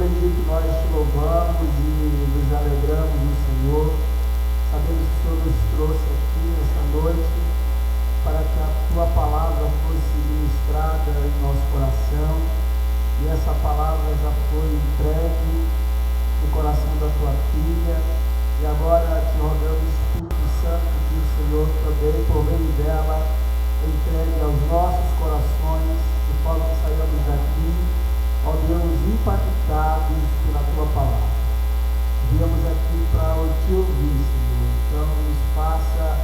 Egito, nós te louvamos e nos alegramos no Senhor. Sabemos que o Senhor nos trouxe aqui nessa noite para que a tua palavra fosse ministrada em nosso coração, e essa palavra já foi entregue no coração da tua filha, e agora te rogamos, Espírito Santo, que o Senhor também, por meio dela, entregue aos nossos corações, de forma que saiamos daqui, ó Deus, impactados pela tua palavra. Viemos aqui para te ouvir, Senhor. Então nos faça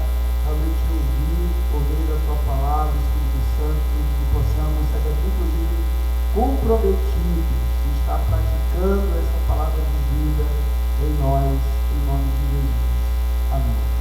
realmente ouvir por meio da tua palavra, Espírito Santo, que possamos ser aqui, inclusive, comprometidos de estar praticando essa palavra de vida em nós, em nome de Jesus. Amém.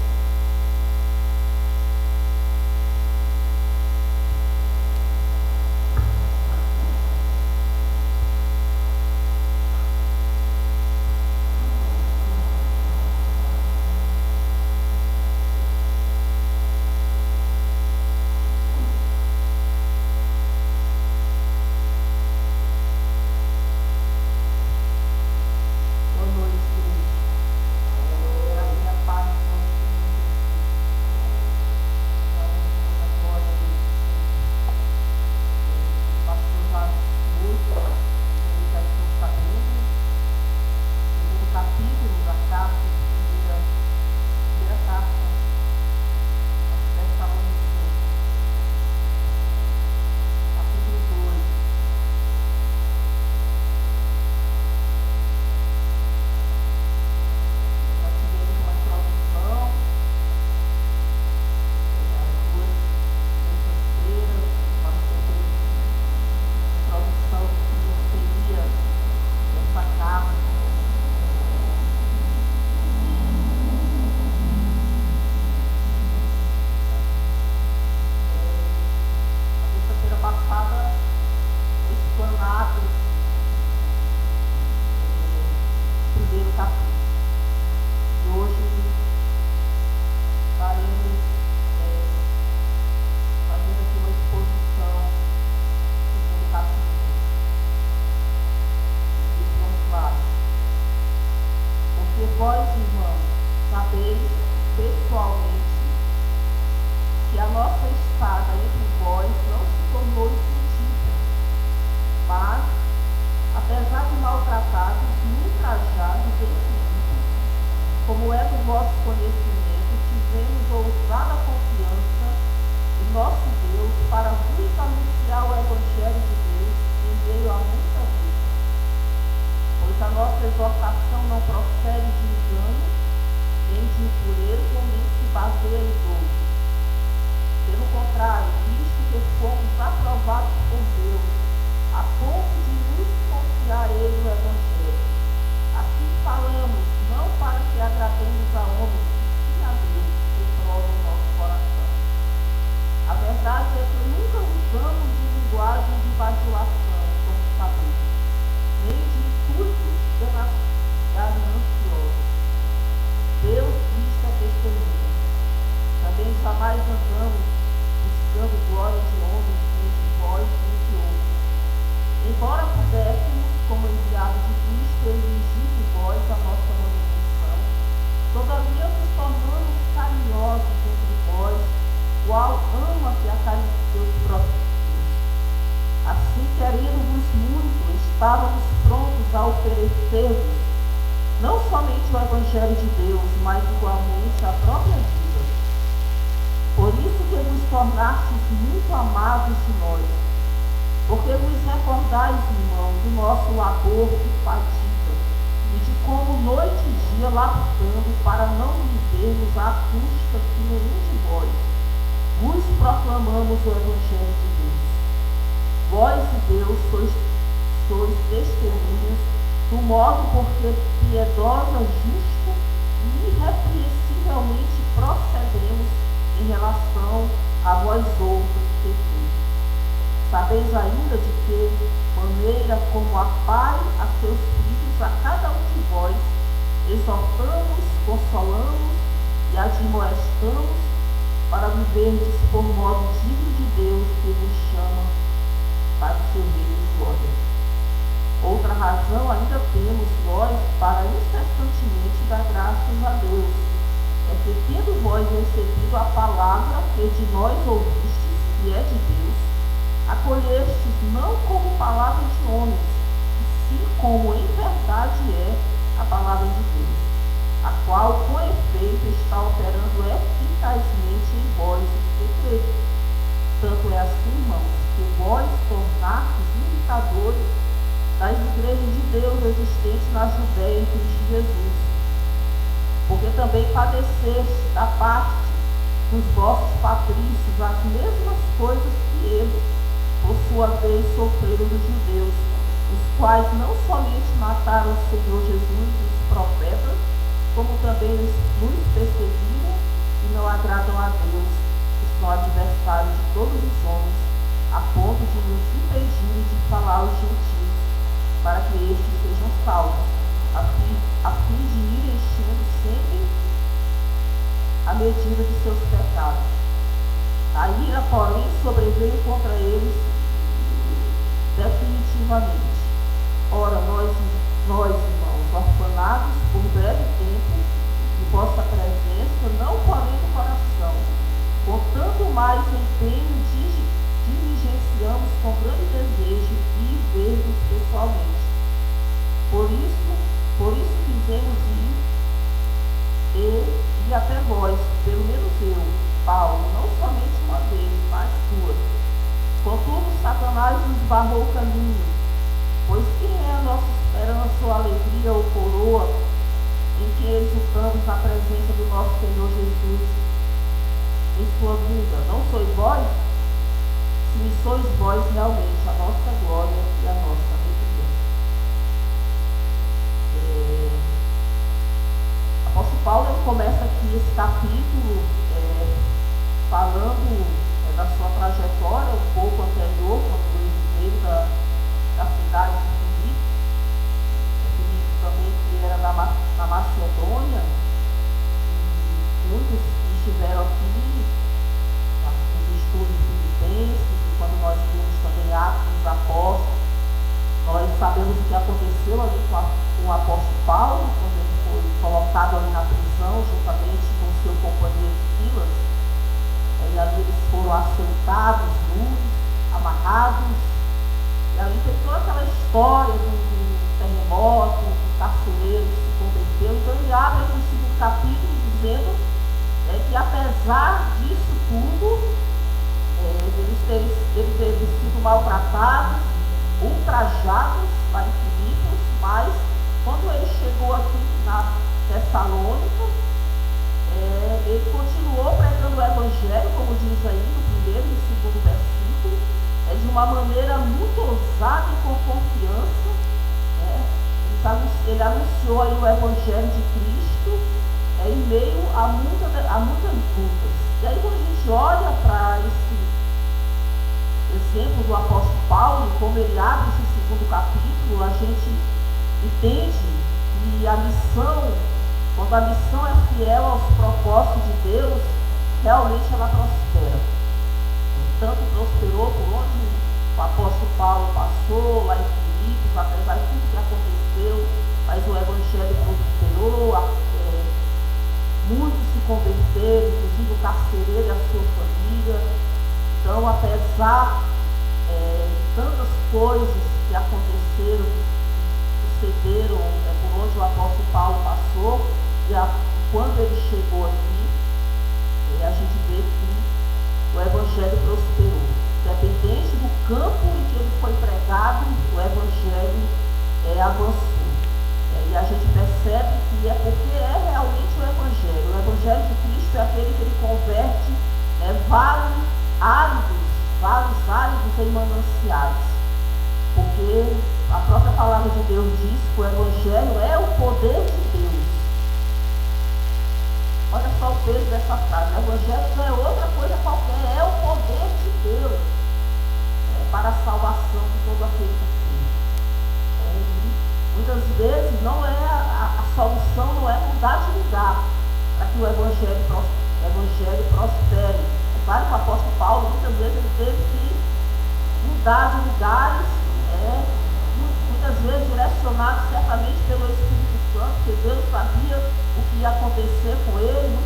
Sabeis ainda de que maneira como a Pai a seus filhos, a cada um de vós, exortamos, consolamos e admoestamos para viverdes por modo digno de Deus que vos chama para o seu reino de glória. Outra razão razão ainda temos nós para incessantemente dar graças a Deus. É que, tendo vós recebido a palavra que de nós ouvistes, que é de Deus, acolhestes não como palavra de homens, e sim como em verdade é a palavra de Deus, a qual com efeito está operando eficazmente em vós os que credes. Tanto é assim, irmãos, que vós tornastes imitadores das igrejas de Deus existentes na Judéia em Cristo Jesus, porque também padeceste da parte dos vossos patrícios as mesmas coisas que eles, por sua vez, sofreram dos judeus, os quais não somente mataram o Senhor Jesus e os profetas, como também nos perseguiram e não agradam a Deus, que são adversários de todos os homens, a ponto de nos impedirem de falar aos gentios, para que estes sejam salvos, a fim de ir enchendo sempre a medida de seus pecados. A ira, porém, sobreveio contra eles definitivamente. Ora, nós, irmãos, orfanados por breve tempo de vossa presença, não porém no coração, com tanto mais empenho diligenciamos com grande desejo de ver-vos pessoalmente. Por isso fizemos ir até vós, pelo menos eu, Paulo, não somente uma vez, mas duas. Contudo, Satanás nos barrou o caminho, pois quem é a nossa esperança ou alegria ou coroa em que exultamos na presença do nosso Senhor Jesus em sua vinda? Não sois vós? Se me sois vós realmente a nossa glória e a nossa alegria. O apóstolo Paulo ele começa aqui esse capítulo falando da sua trajetória um pouco anterior, quando ele veio da cidade de Filipe. Filipe também que era na Macedônia, e muitos que estiveram aqui nos estudos filipenses, e quando nós vimos também Atos dos Apóstolos, nós sabemos o que aconteceu ali com o apóstolo Paulo, quando ele foi colocado ali na prisão, juntamente com o seu companheiro Silas. E ali eles foram açoitados, nus, amarrados. E ali tem toda aquela história do terremoto, do carcereiro que se converteu. Então ele abre no segundo capítulo dizendo que apesar disso tudo, eles terem sido maltratados, ultrajados lá em Filipos, mas quando ele chegou aqui na Tessalônica, ele continuou pregando o Evangelho, como diz aí no primeiro e segundo versículo, de uma maneira muito ousada e com confiança. Ele anunciou aí o Evangelho de Cristo em meio a muitas lutas. E aí quando a gente olha para esse exemplo do apóstolo Paulo, como ele abre esse segundo capítulo, a gente entende que a missão, quando a missão é fiel aos propósitos de Deus, realmente ela prospera. Tanto prosperou por onde o apóstolo Paulo passou, lá em Filipos, apesar de tudo que aconteceu, mas o Evangelho prosperou, muitos se converteram, inclusive o carcereiro e a sua família. Então, apesar de tantas coisas que aconteceram, que sucederam por onde o apóstolo Paulo passou, e quando ele chegou aqui, a gente vê que o Evangelho prosperou. Independente do campo em que ele foi pregado, o Evangelho avançou. E a gente percebe que é porque é realmente o Evangelho. O Evangelho de Cristo é aquele que ele converte vales áridos em mananciais. Porque a própria palavra de Deus diz que o Evangelho é o poder de Deus. Olha só o peso dessa frase. O Evangelho não é outra coisa qualquer, é o poder de Deus para a salvação de todo aquele que crê. Muitas vezes não é a solução não é mudar de lugar para que o Evangelho prospere. É claro que o apóstolo Paulo, muitas vezes, ele teve que mudar de lugares, muitas vezes direcionar direcionado certamente pelo Espírito Santo, porque Deus sabia o que ia acontecer com ele.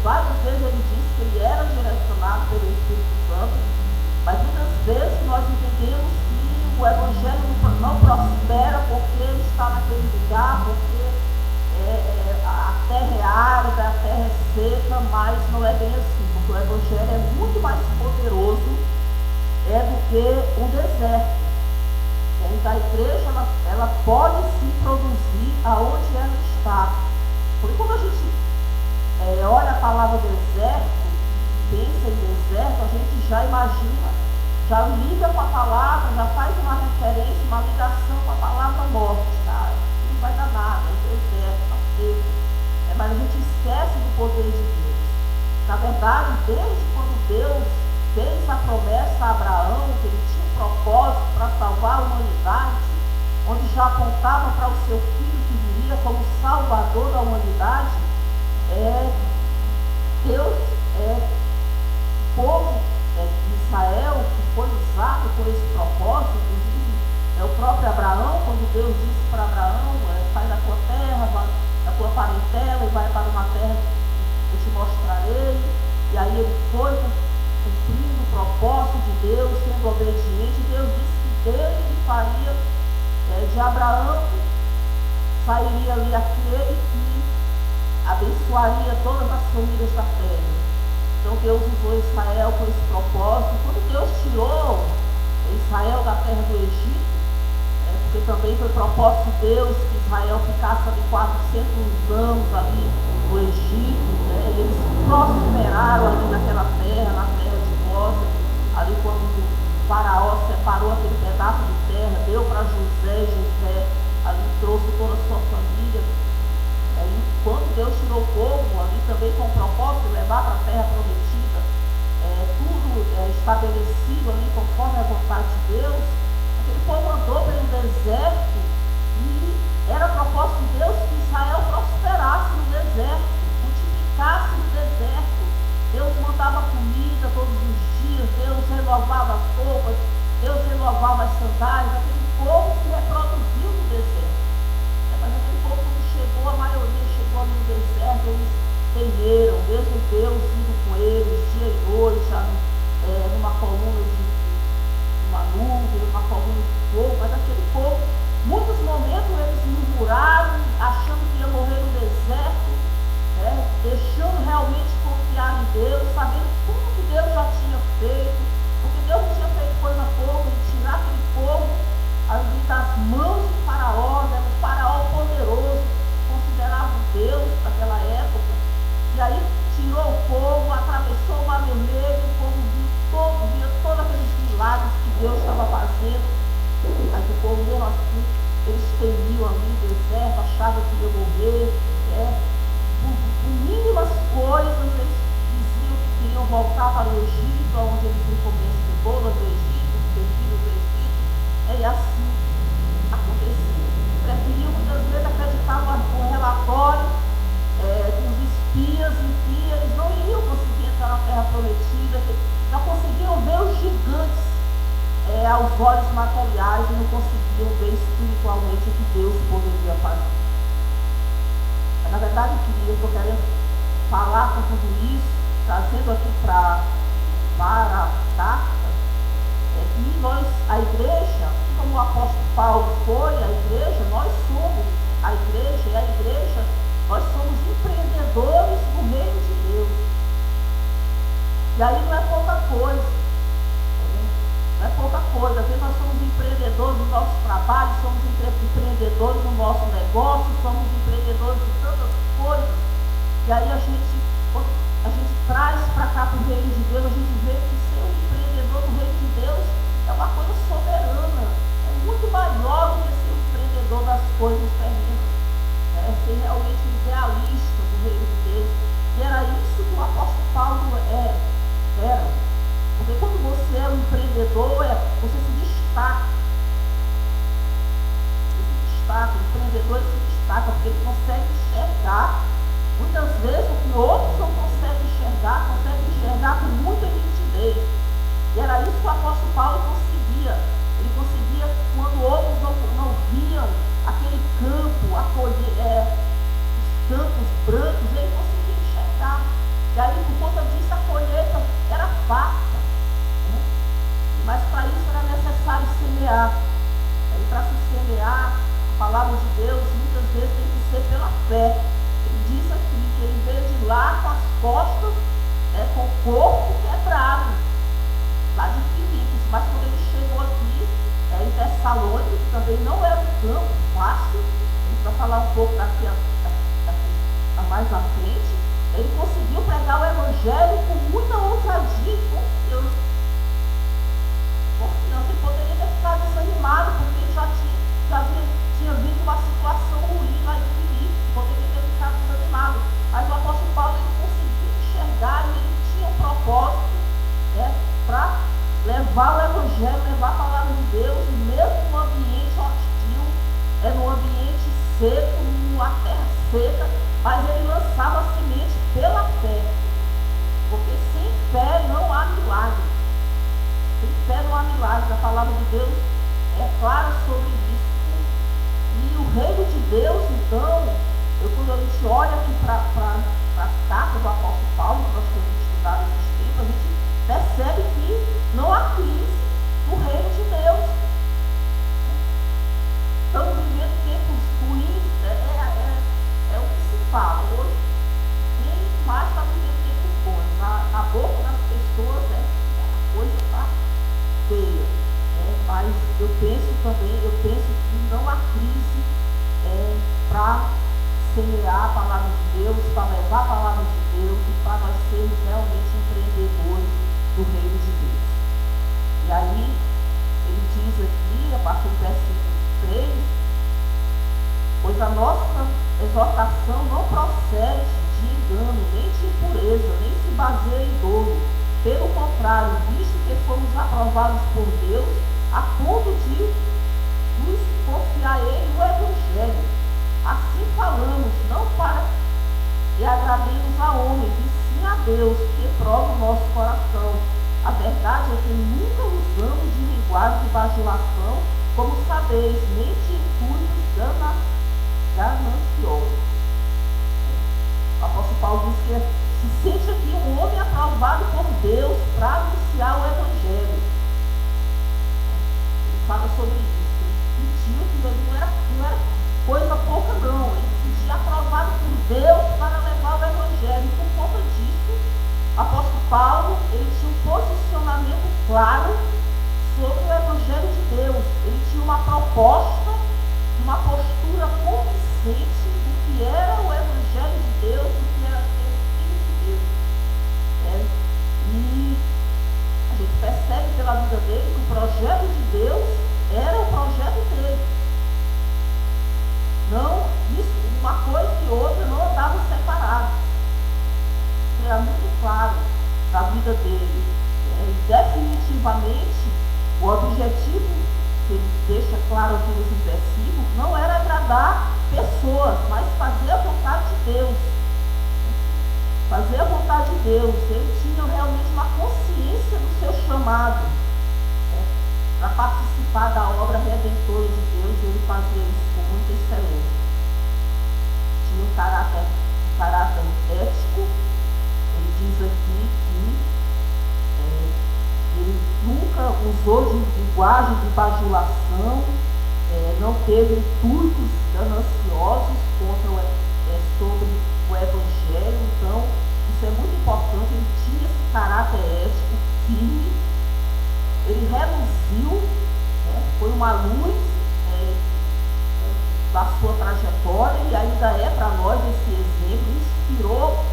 Várias vezes ele disse que ele era direcionado pelo Espírito Santo, mas muitas vezes nós entendemos que o Evangelho não prospera porque ele está naquele lugar, porque a terra é árida, a terra é seca, mas não é bem assim, porque o Evangelho é muito mais poderoso do que o deserto. Então a igreja ela pode se produzir aonde ela está. Porque quando a gente olha a palavra deserto, pensa em deserto, a gente já imagina, já liga com a palavra, já faz uma referência, uma ligação com a palavra morte. Não vai dar nada, é deserto, está seco. Mas a gente esquece do poder de Deus. Na verdade, desde quando Deus fez a promessa a Abraão, que ele tinha um propósito para salvar a humanidade, onde já apontava para o seu filho que viria como salvador da humanidade, Deus, o povo de Israel, que foi usado por esse propósito, inclusive o próprio Abraão, quando Deus disse para Abraão, sai da tua terra, da tua parentela e vai para uma terra que eu te mostrarei. E aí ele foi cumprindo o propósito de Deus, sendo obediente. Deus disse que dele ele faria, de Abraão, sairia ali aquele que abençoaria todas as famílias da terra. Então Deus usou Israel com esse propósito. Quando Deus tirou Israel da terra do Egito, porque também foi propósito de Deus que Israel ficasse ali 400 anos ali no Egito, e eles prosperaram ali naquela terra, na terra de Gósen, ali quando o faraó separou aquele pedaço de terra, deu para José, ali trouxe toda a sua família. E quando Deus tirou o povo ali também com o propósito de levar para a terra prometida, tudo estabelecido ali conforme a vontade de Deus, aquele povo andou pelo deserto e era propósito de Deus que Israel prosperasse no deserto, multiplicasse no deserto. Deus mandava comida todos os dias, Deus renovava as roupas, Deus renovava as sandálias. Aquele povo se reproduziu no deserto. Mas aquele povo, quando chegou, a maioria chegou ali no deserto, eles temeram, mesmo Deus indo com eles dia e noite, numa coluna de uma nuvem, uma coluna de fogo. Mas aquele povo, muitos momentos eles murmuraram, achando que ia morrer no deserto, deixando realmente confiar em Deus, sabendo tudo que Deus já tinha feito, porque Deus não tinha feito coisa pouca, de tirar aquele povo ali das mãos de Faraó, o Faraó poderoso, considerava Deus naquela época. E aí tirou o povo, atravessou o Mar Vermelho, o povo via todos aqueles milagres que Deus estava fazendo. Mas o povo mesmo assim, eles temiam ali no deserto, achavam que ia morrer. Por mínimas coisas, eles diziam que queriam voltar para o Egito, onde eles iam comer as cebolas do Egito, os temperos do Egito. E assim aconteceu. Preferiam muitas vezes acreditar no relatório dos espias em que eles não iriam conseguir entrar na terra prometida, que não conseguiam ver os gigantes aos olhos materiais e não conseguiam ver espiritualmente o que Deus poderia fazer. Mas, na verdade, eu estou querendo falar com tudo isso, trazendo aqui para a carta, que nós, a igreja, como o apóstolo Paulo foi, a igreja, nós somos a igreja, e a igreja, nós somos empreendedores do reino de Deus. E aí não é pouca coisa. Não é pouca coisa. Às vezes nós somos empreendedores do nosso trabalho, somos empreendedores do nosso negócio, somos empreendedores de tantas coisas. E aí quando a gente traz para cá para o reino de Deus, a gente vê que ser um empreendedor do reino de Deus é uma coisa soberana. É muito maior do que ser um empreendedor das coisas terrenas. Ser realmente um idealista do reino de Deus. E era isso que o apóstolo Paulo era. Porque quando você é um empreendedor, você se destaca. O empreendedor se destaca porque ele consegue enxergar, muitas vezes, o que outros não conseguem enxergar com muita nitidez. E era isso que o apóstolo Paulo conseguia. Ele conseguia semear. E para se semear a palavra de Deus, muitas vezes tem que ser pela fé. Ele diz aqui que ele veio de lá com as costas, com o corpo quebrado, lá de Filipos, mas quando ele chegou aqui, em Tessalônica, que também não era um campo fácil, a gente vai falar um pouco daqui a mais à frente, ele conseguiu pregar o evangelho com muita ousadia e confiança. Ele poderia ter ficado desanimado, porque ele já tinha vindo uma situação ruim lá em Filipos, poderia ter ficado desanimado. Mas o apóstolo Paulo, ele conseguiu enxergar e ele tinha um propósito para levar o evangelho, levar a palavra de Deus, mesmo no ambiente hostil, no ambiente seco, numa terra seca, mas ele lançava a semente pela fé, porque sem fé não há milagre. Sem fé não há milagre. A palavra de Deus é clara sobre isso. E o reino de Deus, então, quando a gente olha aqui para as cartas do apóstolo Paulo, que nós temos estudado esses tempos, a gente percebe que não há crise no reino de Deus. Estamos vivendo tempos ruins, é o que se fala. Hoje, quem mais está vivendo tempos bons? Na boca das pessoas, a coisa está feia. Mas eu penso que não há crise para semear a palavra de Deus, para levar a palavra de Deus e para nós sermos realmente empreendedores do reino de Deus. E aí, ele diz aqui, a partir do versículo 3, pois a nossa exortação não procede de engano, nem de impureza, nem se baseia em dolo. Pelo contrário, visto que fomos aprovados por Deus, a ponto de nos confiar a Ele o Evangelho. Assim falamos, não para que agrademos a homens, e sim a Deus, que prova o nosso coração. A verdade é que nunca usamos de linguagem de bajulação, como sabeis, nem de intuitos gananciosos. O apóstolo Paulo diz que se sente aqui um homem aprovado por Deus para anunciar o Evangelho. Ele fala sobre isso. Ele sentiu que ele não era coisa pouca, não. Ele se sentia aprovado por Deus para levar o Evangelho. E por conta disso, o apóstolo Paulo, ele tinha um posicionamento claro sobre o Evangelho de Deus. Ele tinha uma proposta, uma postura convincente do que era o Evangelho de Deus, do que era ser filho de Deus. E a gente percebe pela vida dele que o projeto de Deus era o projeto dele. Não, isso, uma coisa e outra não andavam separados. Isso era muito claro na vida dele. E definitivamente, o objetivo que ele deixa claro aqui nesse versículo não era agradar pessoas, mas fazer a vontade de Deus. Fazer a vontade de Deus. Ele tinha realmente uma consciência do seu chamado para participar da obra redentora de Deus, e ele fazia isso com muita excelência. Tinha um caráter ético. Ele diz aqui que ele nunca usou de linguagem de bajulação, não teve intuitos gananciosos sobre o Evangelho. Então, isso é muito importante. Ele tinha esse caráter ético firme. Ele reluziu, foi uma luz da sua trajetória, e ainda é para nós esse exemplo. Inspirou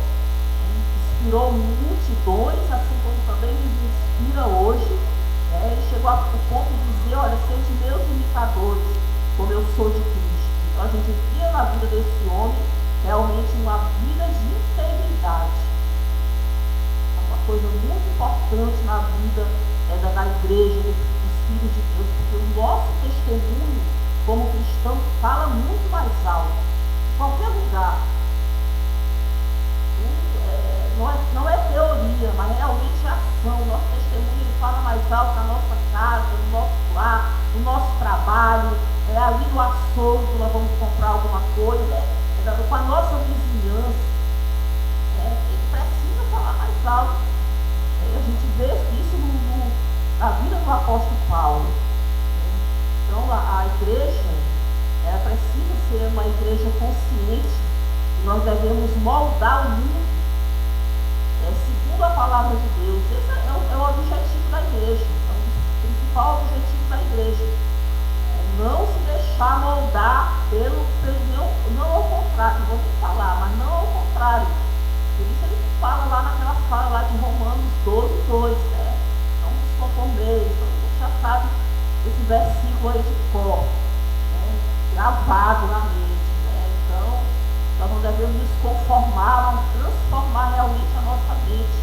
multidões, assim como também nos inspira hoje. Ele chegou ao ponto de dizer: olha, sede meus imitadores, como eu sou de Cristo. Então a gente via na vida desse homem realmente uma vida de integridade. É uma coisa muito importante na vida da igreja, dos filhos de Deus, porque o nosso testemunho como cristão fala muito mais alto em qualquer lugar. Não é teoria, mas realmente é ação. O nosso testemunho ele fala mais alto na nossa casa, no nosso lar, no nosso trabalho, ali no açougue, quando nós vamos comprar alguma coisa, com a nossa vizinhança. Ele precisa falar mais alto. A gente vê isso na vida do apóstolo Paulo. devemos moldar o mundo segundo a palavra de Deus. Esse é o objetivo da igreja, é o principal objetivo da igreja. Não se deixar moldar não ao contrário, não vou nem falar, mas não ao contrário. Por isso ele fala lá naquela fala lá de Romanos 12:2, né? Não nos conformeis, todo mundo já sabe esse versículo aí de cor, né? Gravado na mente, né? Então, nós não devemos nos conformar, mas transformar realmente a nossa mente,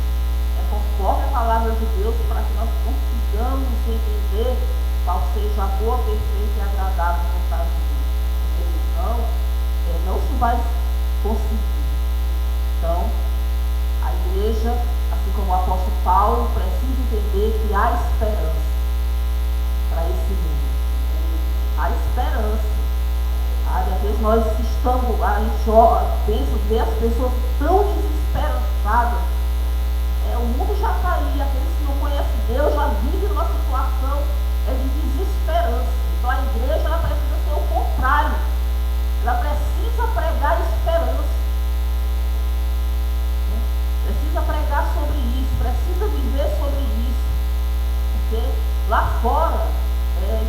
conforme a palavra de Deus, para que nós consigamos entender qual seja a boa, perfeita e agradável vontade de Deus. Porque senão, não se vai conseguir. Então, a igreja, assim como o apóstolo Paulo, precisa entender que há esperança para esse mundo. Há esperança. Às vezes nós estamos, a gente vê as pessoas tão desesperançadas. O mundo já está aí, aqueles que não conhecem Deus já vivem numa situação de desesperança. Então a igreja ela precisa ser o contrário. Ela precisa pregar esperança. Precisa pregar sobre isso, precisa viver sobre isso. Porque lá fora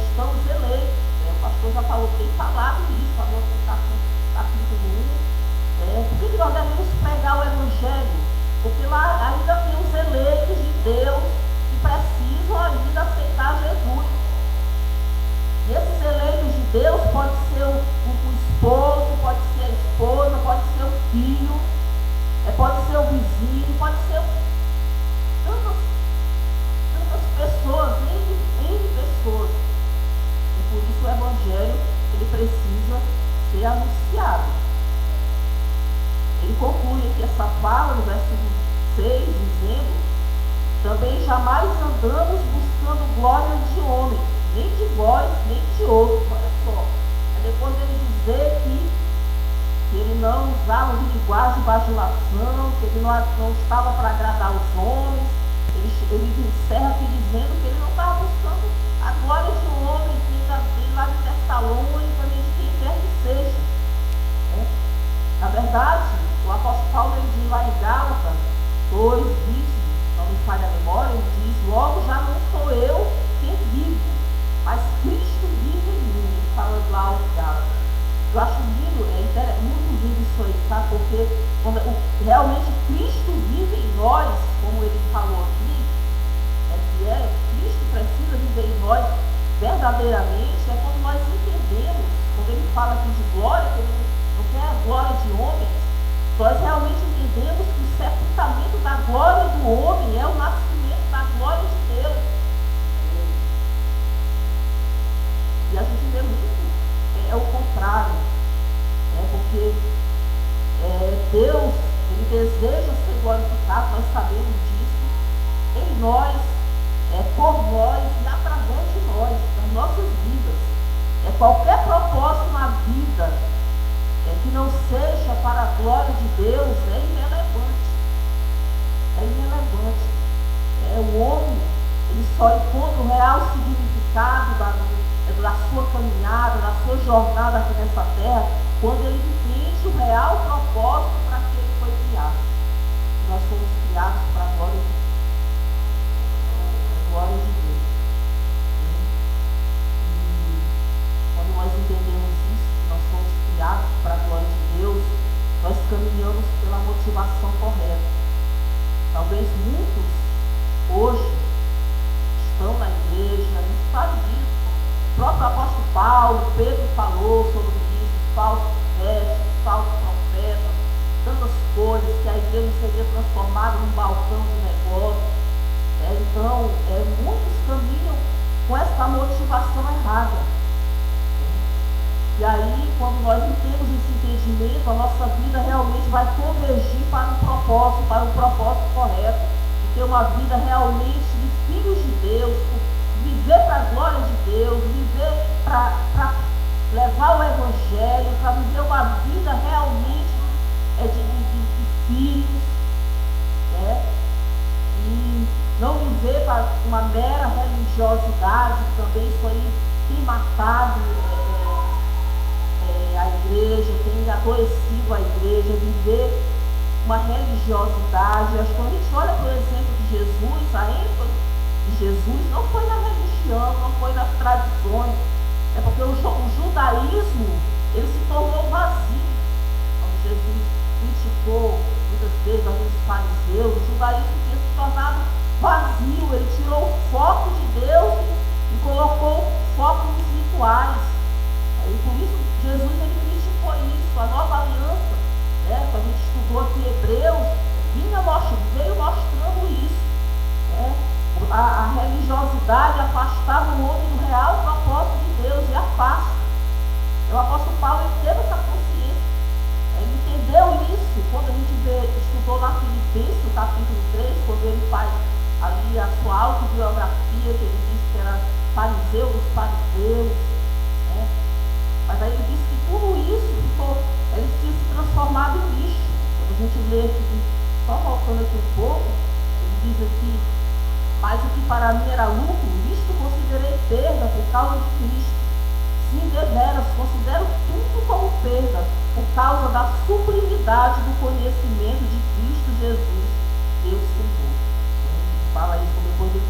estão os eleitos. O pastor já falou, tem falado isso, falou no capítulo 1. Por que nós devemos pregar o evangelho? Porque lá ainda tem os eleitos de Deus que precisam ainda aceitar Jesus. E esses eleitos de Deus pode ser o esposo, pode ser a esposa, pode ser o filho, pode ser o vizinho, pode ser tantas pessoas, N pessoas. E por isso o evangelho ele precisa ser anunciado. Ele conclui aqui essa fala no versículo 6, dizendo: também jamais andamos buscando glória de homens, nem de vós, nem de outros. Olha só. Depois dele dizer que ele não usava de linguagem de bajulação, que ele não estava para agradar os homens, ele encerra aqui dizendo que ele não estava buscando a glória de homens, nem lá de Tessalônica, nem de quem quer que seja. Na verdade, o apóstolo Paulo ele diz lá em Gálatas 2:20, não me falha a memória, ele diz: logo já não sou eu quem vivo, mas Cristo vive em mim. Ele fala lá em Gálatas. Eu acho lindo, muito lindo isso aí, sabe? Porque quando realmente Cristo vive em nós, como ele falou aqui, Cristo precisa viver em nós verdadeiramente, quando nós entendemos, quando ele fala aqui de glória, que ele não quer a glória de homens, nós realmente entendemos que o sepultamento da glória do homem é o nascimento da glória de Deus. E a gente vê muito, o contrário, porque Deus, ele deseja ser glorificado, nós sabemos disso, em nós, por nós e através de nós, das nossas vidas. Qualquer propósito na vida que não seja para a glória de Deus é irrelevante. É irrelevante. O homem, ele só encontra o real significado da sua caminhada, da sua jornada aqui nessa terra, quando ele entende o real propósito para que ele foi criado. Nós fomos criados para a glória de Deus. E quando nós entendemos isso, nós fomos criados para a glória de Deus, nós caminhamos pela motivação correta. Talvez muitos hoje estão na igreja, a gente sabe disso. O próprio apóstolo Paulo, Pedro falou sobre isso, falsos mestres, falsos profetas, tantas coisas, que a igreja seria transformada num balcão de negócio. Então, muitos caminham com essa motivação errada. E aí, quando nós temos esse entendimento, a nossa vida realmente vai convergir para o propósito correto, de ter uma vida realmente de filhos de Deus, viver para a glória de Deus, viver para levar o evangelho, para viver uma vida realmente de filhos, e não viver para uma mera religiosidade, também isso aí tem matado a igreja, tem adoecido a igreja, viver uma religiosidade. Acho que quando a gente olha, por exemplo, de Jesus, a ênfase de Jesus não foi na religião, não foi nas tradições, é porque o judaísmo, ele se tornou vazio. Quando Jesus criticou muitas vezes alguns fariseus, o judaísmo tinha se tornado vazio, ele tirou o foco de Deus e colocou o foco nos rituais. E por isso Jesus ele criticou isso, a nova aliança, né? Quando a gente estudou aqui Hebreus, veio mostrando isso. Né? A religiosidade afastava o homem do real propósito de Deus e afasta. O apóstolo Paulo ele teve essa consciência. Ele entendeu isso quando a gente estudou na Filipenses, no capítulo 3, quando ele faz ali a sua autobiografia, que ele disse que era fariseu dos fariseus. Né? Mas aí ele disse que tudo isso ele tinha se transformado em lixo. Quando a gente lê aqui, só voltando aqui um pouco, ele diz aqui: mas o que para mim era lucro, isto considerei perda por causa de Cristo. Sim, deveras, considero tudo como perda, por causa da sublimidade do conhecimento de Cristo Jesus, Deus Senhor. Ele fala isso depois ele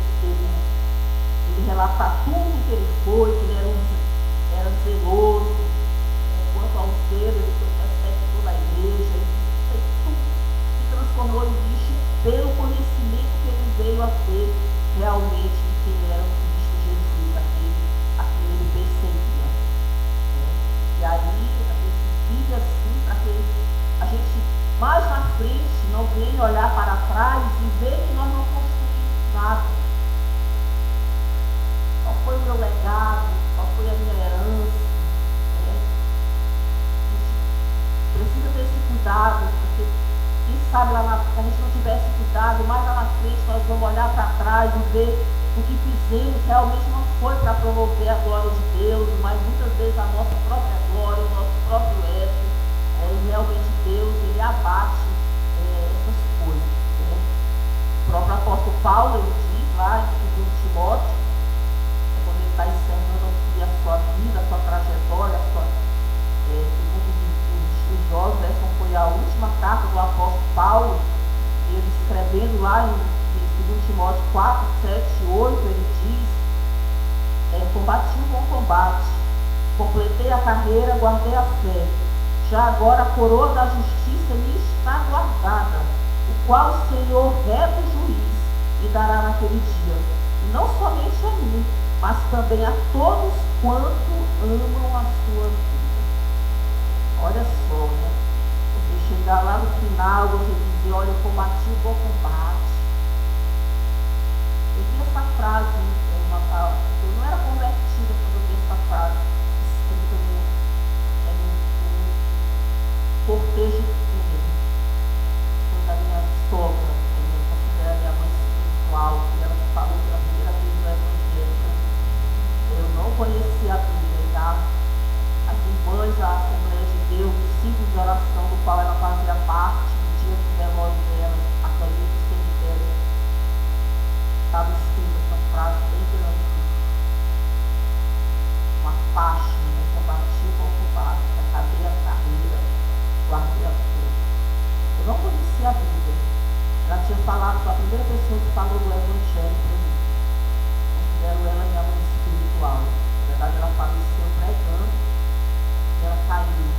relatar tudo que ele foi, que ele era zeloso, quanto ao zelo, ele foi perseguidor da igreja, ele tudo se transformou em lixo pelo conhecimento que ele veio a ter realmente de quem era o Cristo Jesus, a quem ele perseguia. E aí a gente vive assim para que a gente mais na frente não venha olhar para trás e ver que nós não construímos nada. Qual foi o meu legado? Qual foi a minha herança? A gente precisa ter esse cuidado, porque quem sabe se a gente não tivesse cuidado, mais lá na frente nós vamos olhar para trás e ver o que fizemos realmente não foi para promover a glória de Deus, mas muitas vezes a nossa própria glória, o nosso próprio ego, e realmente Deus, ele abate essas coisas. Né? O próprio apóstolo Paulo, ele diz lá em 2 Timóteo, quando ele está encerrando aqui a sua vida, a sua trajetória, segundo os estudiosos, essa foi a última carta do apóstolo Paulo, ele escrevendo lá em 2 Timóteo 4, 7, 8, ele diz: combati o bom combate, completei a carreira, guardei a fé. Já agora a coroa da justiça me está guardada, o qual o Senhor reto juiz me dará naquele dia. E não somente a mim, mas também a todos quanto amam a sua vida. Olha só, né? Você chegar lá no final, você dizer: olha, eu combati o bom combate. Eu vi essa frase, eu não era convertida quando eu vi essa frase escrita no cortejo fúnebre. Foi da minha sogra, eu considero a minha mãe espiritual, que ela me falou pela primeira vez no Evangelho. Eu não conhecia a Bíblia, e as irmãs da Assembleia de Deus, os ciclos de oração do qual ela fazia parte, no dia do velório dela, a caminho do cemitério, estava escrita essa frase bem grande: uma faixa, combati o bom combate, acabei a carreira, guardei a fé. Eu não conhecia a Bíblia. Ela tinha falado, foi a primeira pessoa que falou do Evangelho para mim. Considero ela minha mãe espiritual. Na verdade, ela faleceu pregando e ela caiu.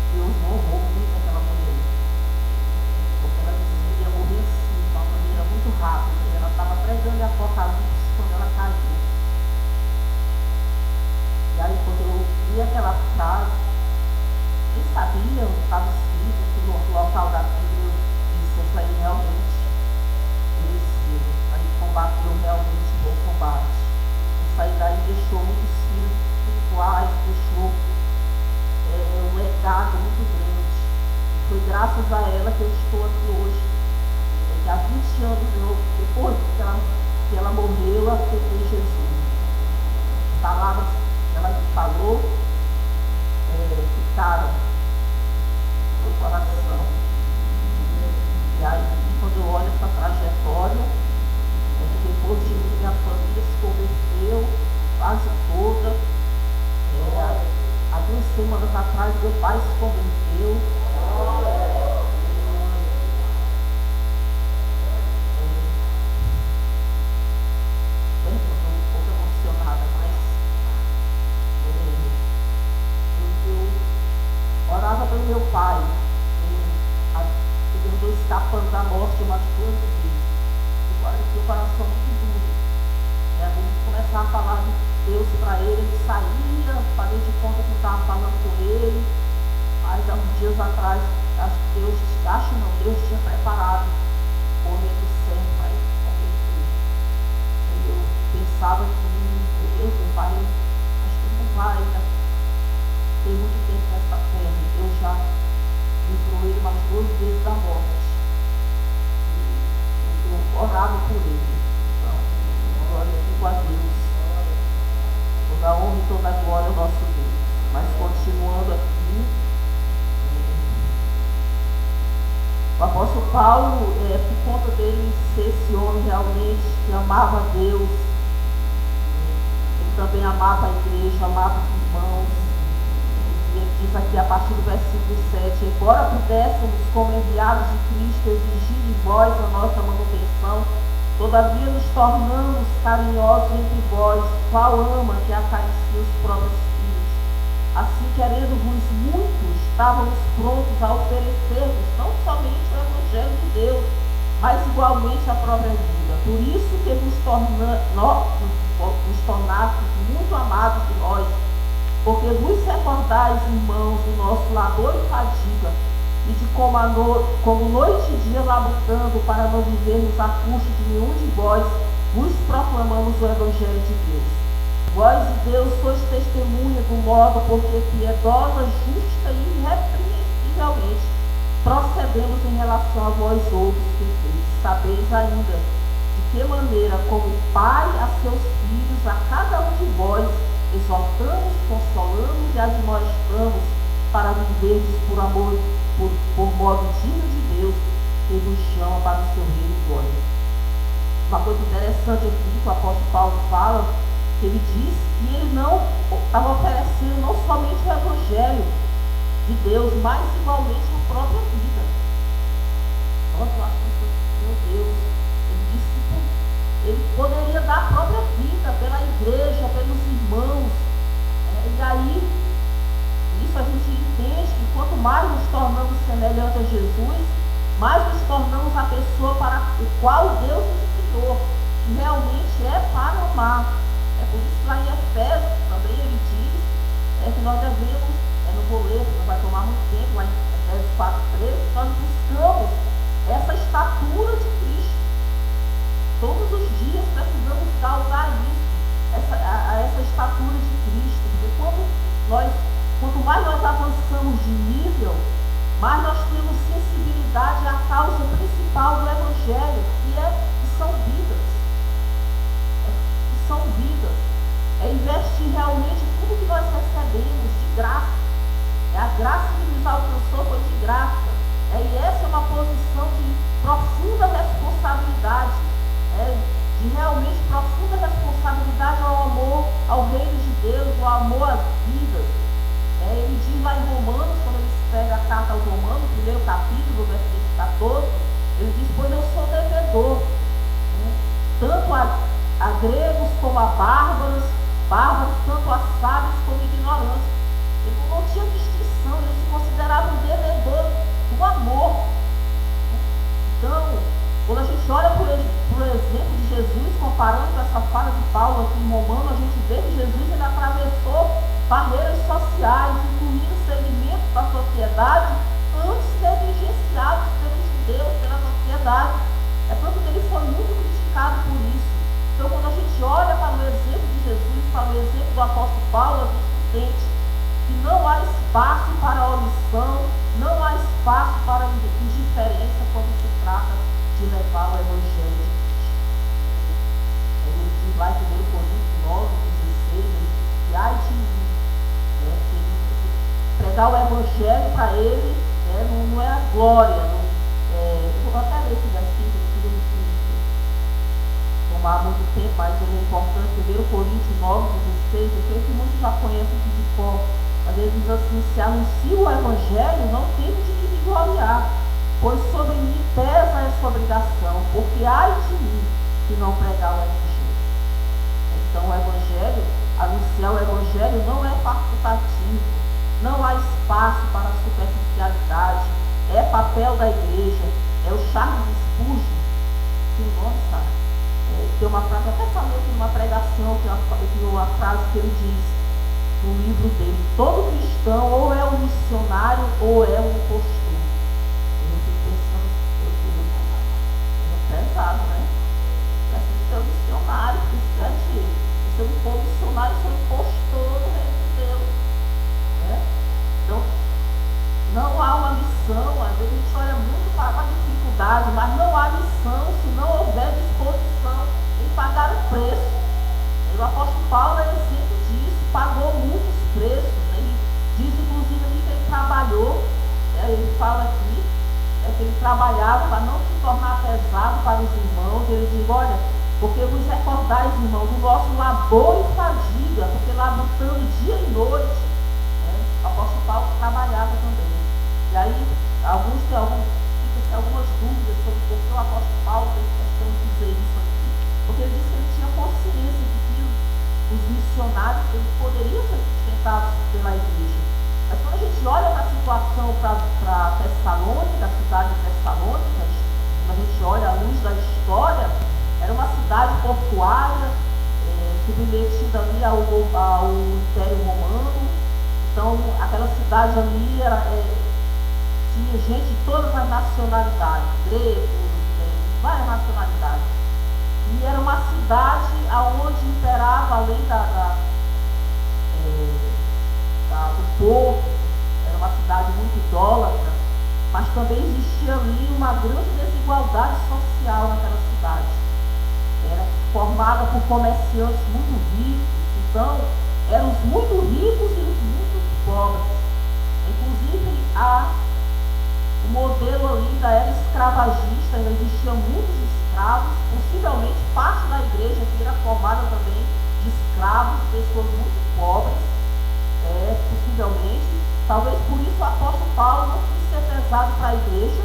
Deus honrou muito aquela mulher, porque ela disse que ia morrer assim, de uma maneira muito rápida. Ela estava pregando em Apocalipse quando ela caiu. E aí, quando eu vi aquela frase, nem sabia onde estava escrito, que no local da Bíblia, isso para ele realmente mereceu. Ele combateu realmente o bom combate. Isso aí daí deixou muitos filhos espirituais, deixou um legado muito grande. E foi graças a ela que eu estou aqui hoje. Que há 20 anos, depois que ela morreu, eu aceitei Jesus. As palavras que ela me falou ficaram no coração. E aí, quando eu olho essa trajetória, depois de mim, minha família se converteu quase toda. Há 2 semanas atrás, que meu pai se converteu. Estou um pouco emocionada, mas eu orava pelo meu pai. Ele andou escapando da morte umas 2 vezes. Agora ele tinha o coração muito duro. A gente começava a falar de Deus para ele saía, falei de conta que eu estava falando com ele. Mas há uns dias atrás, Deus tinha preparado o momento certo para ele converter. Eu pensava que Deus não vai, acho que não vai ter muito tempo nessa terra. Deus já livrou ele umas 2 vezes da morte. E eu orava por ele. Então, glória a Deus. Toda honra e toda glória ao nosso Deus. Mas continuando aqui, o apóstolo Paulo, por conta dele ser esse homem realmente que amava a Deus, ele também amava a igreja, amava os irmãos. E ele diz aqui a partir do versículo 7: embora pudéssemos, como enviados de Cristo, exigir de vós a nossa manutenção, todavia nos tornamos carinhosos entre vós, qual ama que acaricia os próprios filhos. Assim, querendo-vos muitos, estávamos prontos a oferecer-vos não somente o Evangelho de Deus, mas igualmente a própria vida. Por isso que vos tornastes muito amados de nós, porque vos recordais, irmãos, do nosso labor e fadiga, e de como noite e dia labutando para não vivermos à custa de nenhum de vós, vos proclamamos o Evangelho de Deus. Vós e Deus sois testemunha do modo porque piedosa, justa e irrepreensivelmente procedemos em relação a vós outros que sabeis ainda de que maneira, como pai a seus filhos, a cada um de vós exortamos, consolamos e admoestamos para viverdes por amor, por modo digno de Deus, que vos chama para o seu reino e glória. Uma coisa interessante aqui que o apóstolo Paulo fala, que ele diz que ele não estava oferecendo não somente o Evangelho de Deus, mas igualmente a própria vida. Nossa, eu acho que, meu Deus, ele disse que ele poderia dar a própria vida pela igreja, pelos irmãos. E aí, isso a gente entende que quanto mais nos tornamos semelhantes a Jesus, mais nos tornamos a pessoa para o qual Deus nos criou, que realmente é para amar. É por isso que lá em Efésios também ele diz que nós devemos, não vou ler, não vai tomar muito tempo, lá em Efésios 4:13, nós buscamos essa estatura de Cristo. Todos os dias precisamos galgar isso, essa estatura de Cristo, porque quanto mais nós avançamos de nível, mais nós temos sensibilidade à causa principal do Evangelho, que são vidas. São vidas. É investir realmente tudo que nós recebemos de graça. A graça que nos alcançou foi de graça. E essa é uma posição de profunda responsabilidade. De realmente profunda responsabilidade ao amor ao reino de Deus, ao amor às vidas. Ele diz lá em Romanos, quando ele escreve a carta aos Romanos, primeiro capítulo, versículo 14, ele diz: pois eu sou devedor, tanto a gregos como a bárbaros, tanto a sábios como ignorantes. Ele não tinha distinção, ele se considerava um devedor do amor. Então, quando a gente olha por exemplo de Jesus, comparando com essa fala de Paulo aqui em Romano, a gente vê que Jesus ele atravessou barreiras sociais, incluindo segmentos da sociedade antes negligenciados pelos judeus, pela sociedade. É tanto que ele foi muito criticado por isso. Então, quando a gente olha para o exemplo de Jesus, para o exemplo do apóstolo Paulo, a gente entende que não há espaço para a omissão, não há espaço para a indiferença quando se trata de levar o Evangelho de Cristo. Ele diz lá em 1 Coríntios 9:16, ele diz que ai de mim, pregar o Evangelho para ele não é a glória. Eu vou até ler esse versículo, não queria tomar muito tempo, mas ele é importante. 1 Coríntios 9:16, eu sei que muitos já conhecem aqui de cor, Mas ele diz assim: se anuncio o Evangelho, não tenho de que me gloriar, pois sobre mim pesa essa obrigação, porque ai de mim se não pregar o Evangelho. Então o Evangelho, anunciar o Evangelho não é facultativo, não há espaço para superficialidade, é papel da igreja, é o Charles Spurgeon, que o nome sabe. Tem uma frase, até falei aqui numa pregação, que uma frase que ele diz no livro dele: todo cristão ou é um missionário ou é um impostor. Eu fico pensando, é pesado, né? Preciso ser um missionário, porque isso quer dizer, se eu não for missionário, eu sou impostor no reino de Deus. Né? Então, não há uma missão, às vezes a gente olha muito para a dificuldade, mas não há missão se não houver disposição em pagar o preço. O apóstolo Paulo é exemplo disso, pagou muitos preços. Ele diz inclusive ali que ele trabalhou, ele fala aqui, que ele trabalhava para não se tornar pesado para os irmãos. Ele diz: olha, porque vos recordais, irmãos, do nosso labor e fadiga, porque labutando dia e noite. O apóstolo Paulo trabalhava também. E aí, algumas dúvidas sobre por que o apóstolo Paulo tem questão de dizer isso aqui. Porque ele disse que ele tinha consciência de que os missionários eles poderiam ser sustentados pela igreja. Mas quando a gente olha para a situação para Tessalônica, a cidade de Tessalônica, quando a gente olha à luz da história, era uma cidade portuária, submetida ali ao Império Romano. Então, aquela cidade ali tinha gente de todas as nacionalidades, gregos, várias nacionalidades. E era uma cidade onde imperava, além do povo, era uma cidade muito idólatra, mas também existia ali uma grande desigualdade social naquela cidade. Era formada por comerciantes muito ricos, então eram os muito ricos e os muito pobres. Inclusive, o modelo ali da era escravagista, ainda existiam muitos escravos, possivelmente parte da igreja que era formada também de escravos, pessoas muito pobres, possivelmente. Talvez por isso o apóstolo Paulo não quis ser pesado para a igreja,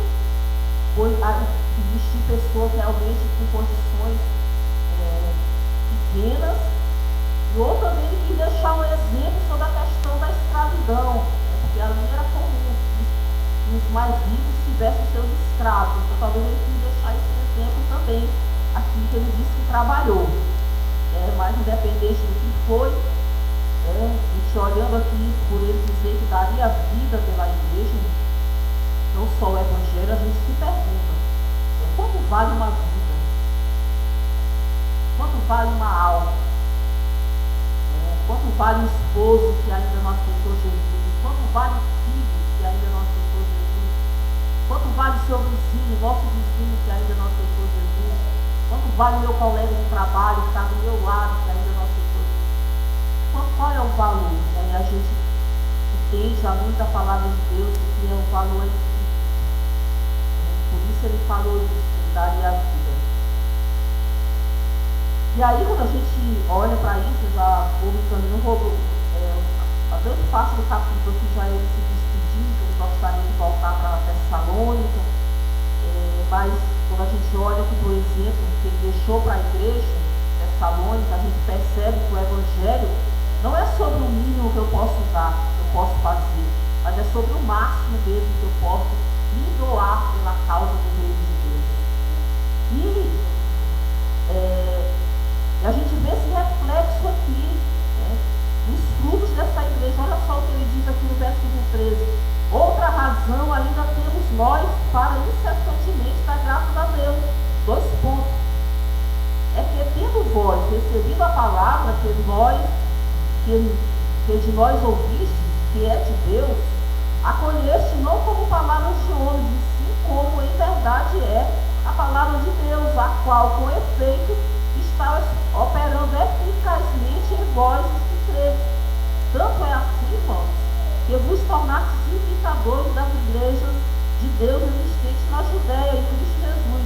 pois existiam pessoas realmente com condições pequenas. E outro também ele quis deixar um exemplo sobre a questão da escravidão, porque ali era comum que os mais ricos tivessem seus escravos. Então talvez ele quis deixar esse exemplo também, aqui que ele disse que trabalhou. Mas independente do que foi, a gente olhando aqui por ele dizer que daria vida pela igreja, não só o Evangelho, a gente se pergunta: quanto vale uma vida? Quanto vale uma alma? Quanto vale um esposo que ainda não aceitou Jesus? Quanto vale um filho que ainda não aceitou Jesus? Quanto vale seu vizinho, nosso vizinho que ainda não aceitou Jesus? Quanto vale meu colega de trabalho que está do meu lado que ainda não aceitou Jesus? Qual é o valor? A gente entende já muito a palavra de Deus que é o valor infinito. Por isso ele falou isso, ele daria a vida. E aí, quando a gente olha para isso, já houve também a grande parte do capítulo que já ele se despedindo, que ele gostaria de voltar para Tessalônica, mas quando a gente olha aqui, por exemplo, que ele deixou para a igreja Tessalônica, a gente percebe que o Evangelho não é sobre o mínimo que eu posso dar, que eu posso fazer, mas é sobre o máximo mesmo que eu posso me doar pela causa do reino de Deus. E a gente vê esse reflexo aqui, nos frutos dessa igreja. Olha só o que ele diz aqui no versículo 13. Outra razão ainda temos nós para incessantemente dar graças a Deus. 2 pontos. É que tendo vós recebido a palavra que de nós ouvistes, que é de Deus, acolheste não como palavras de homens, e sim como em verdade é a palavra de Deus, a qual com efeito está operando eficazmente em vós os que credes. Tanto é assim, irmãos, que vos tornastes imitadores das igrejas de Deus existentes na Judéia e Cristo Jesus,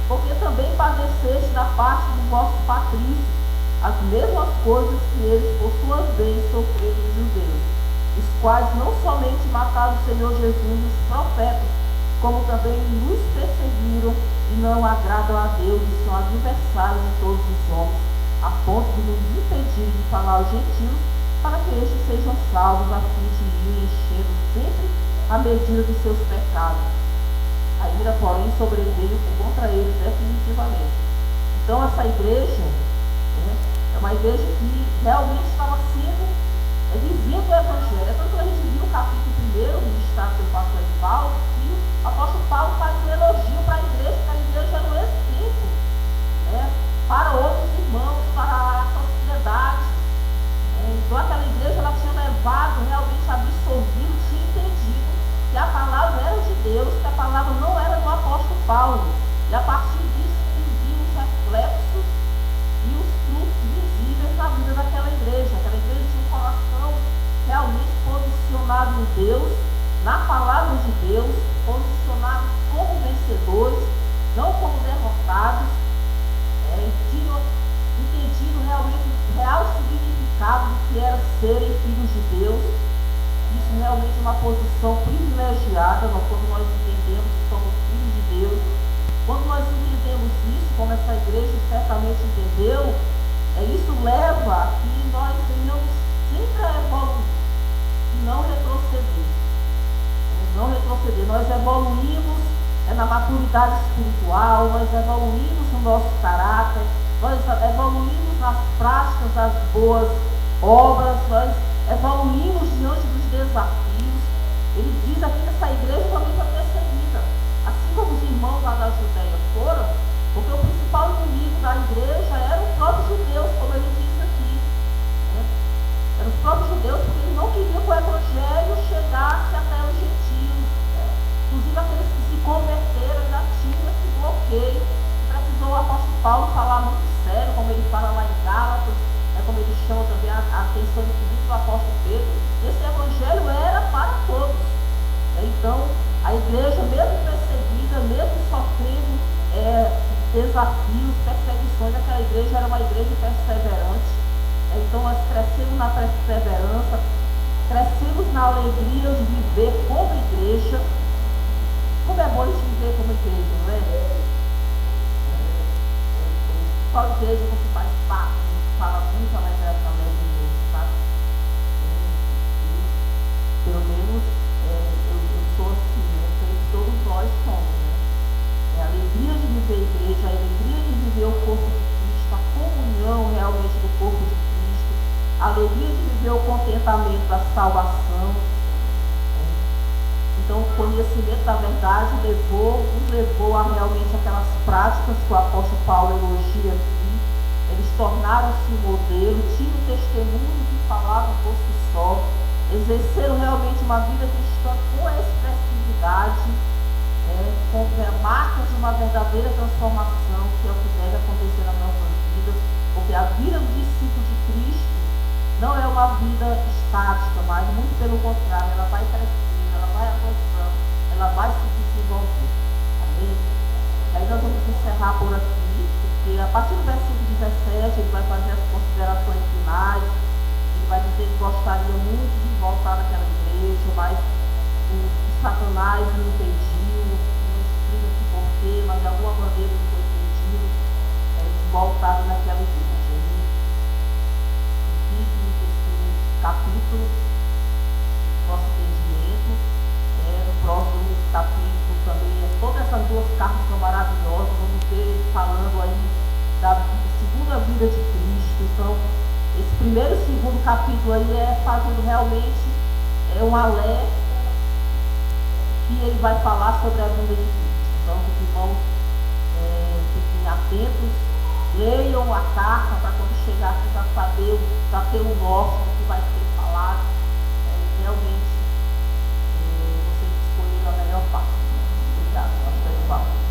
porque também padeceste da parte do vosso patrício as mesmas coisas que eles por suas vezes sofreram dos judeus, e quais não somente mataram o Senhor Jesus e os profetas, como também nos perseguiram e não agradam a Deus e são adversários de todos os homens, a ponto de nos impedir de falar aos gentios, para que estes sejam salvos, a fim de ir enchendo sempre a medida dos seus pecados. A ira, porém, sobreveio contra eles definitivamente. Então, essa igreja é uma igreja que realmente estava sendo vivendo o Evangelho. É tanto que a gente viu o capítulo 1, ministrado pelo pastor Edivaldo, que o apóstolo Paulo faz um elogio para a igreja, que a igreja era um exemplo para outros irmãos, para a sociedade. Então, aquela igreja ela tinha levado, realmente absorvido, tinha entendido que a palavra era de Deus, que a palavra não era do apóstolo Paulo. E a partir disso, viu os reflexos e os frutos visíveis na vida daquela igreja. Aquela igreja tinha um coração realmente posicionado em Deus, na palavra de Deus, posicionado como vencedores, não como derrotados, tinham entendido realmente o real significado do que era serem filhos de Deus. Isso realmente é uma posição privilegiada, quando nós entendemos que somos filhos de Deus. Quando nós entendemos isso, como essa igreja certamente entendeu, isso leva a que nós venhamos sempre a evoluir e não retroceder. Não retroceder. Nós evoluímos na maturidade espiritual, nós evoluímos no nosso caráter, nós evoluímos nas práticas das boas obras, nós evoluímos diante dos desafios. Ele diz aqui que essa igreja também foi perseguida, assim como os irmãos lá da Judéia foram, porque o principal inimigo da igreja era o próprio judeus, como ele diz aqui. Eram os próprios judeus, porque eles não queriam que o evangelho chegasse até os gentios. Inclusive aqueles que se converteram ainda tinham esse bloqueio. Precisou o apóstolo Paulo falar muito sério, como ele fala lá em Gálatas, como ele chama também a atenção do apóstolo Pedro. Esse evangelho era para todos. Então, a igreja, mesmo perseguida, mesmo sofrendo desafios, perseguições, aquela igreja era uma igreja perseverante. Então, nós crescemos na perseverança, crescemos na alegria de viver como igreja. Como é bom a gente viver como igreja, não é? Só igreja não se faz parte, a gente fala muito através de Deus, sabe? Pelo menos eu sou assim, eu creio que todos nós somos, né? A alegria de viver a igreja, a alegria de viver o corpo de Cristo, a comunhão realmente do corpo de Cristo, a alegria de viver o contentamento da salvação. Então, o conhecimento da verdade nos levou a realmente aquelas práticas que o apóstolo Paulo elogia aqui. Eles tornaram-se um modelo, tinham testemunho que falavam por si só, exerceram realmente uma vida cristã com expressividade, com marcas de uma verdadeira transformação, que é o que deve acontecer nas nossas vidas, porque a vida do discípulo de Cristo não é uma vida estática, mas muito pelo contrário, ela vai crescer, ela vai avançando, ela vai se desenvolver. Amém? E aí nós vamos encerrar por aqui, porque a partir do versículo 17 ele vai fazer as considerações finais. Ele vai dizer que gostaria muito de voltar naquela igreja, mas o Satanás o impediu, não explica aqui porquê, mas de alguma maneira ele foi impedido de voltar naquela igreja. E fique esse capítulo, nosso entendimento. No próximo capítulo também, todas essas duas cartas são maravilhosas. Vamos ter falando aí da segunda vida de Cristo. Então, esse primeiro e segundo capítulo aí fazendo realmente um alerta que ele vai falar sobre a vida de Cristo. Então, os irmãos fiquem atentos, leiam a carta para quando chegar aqui para saber, para ter o norte do que vai ser falado. Realmente, vocês escolheram a melhor parte. Obrigado, pastor Edivaldo.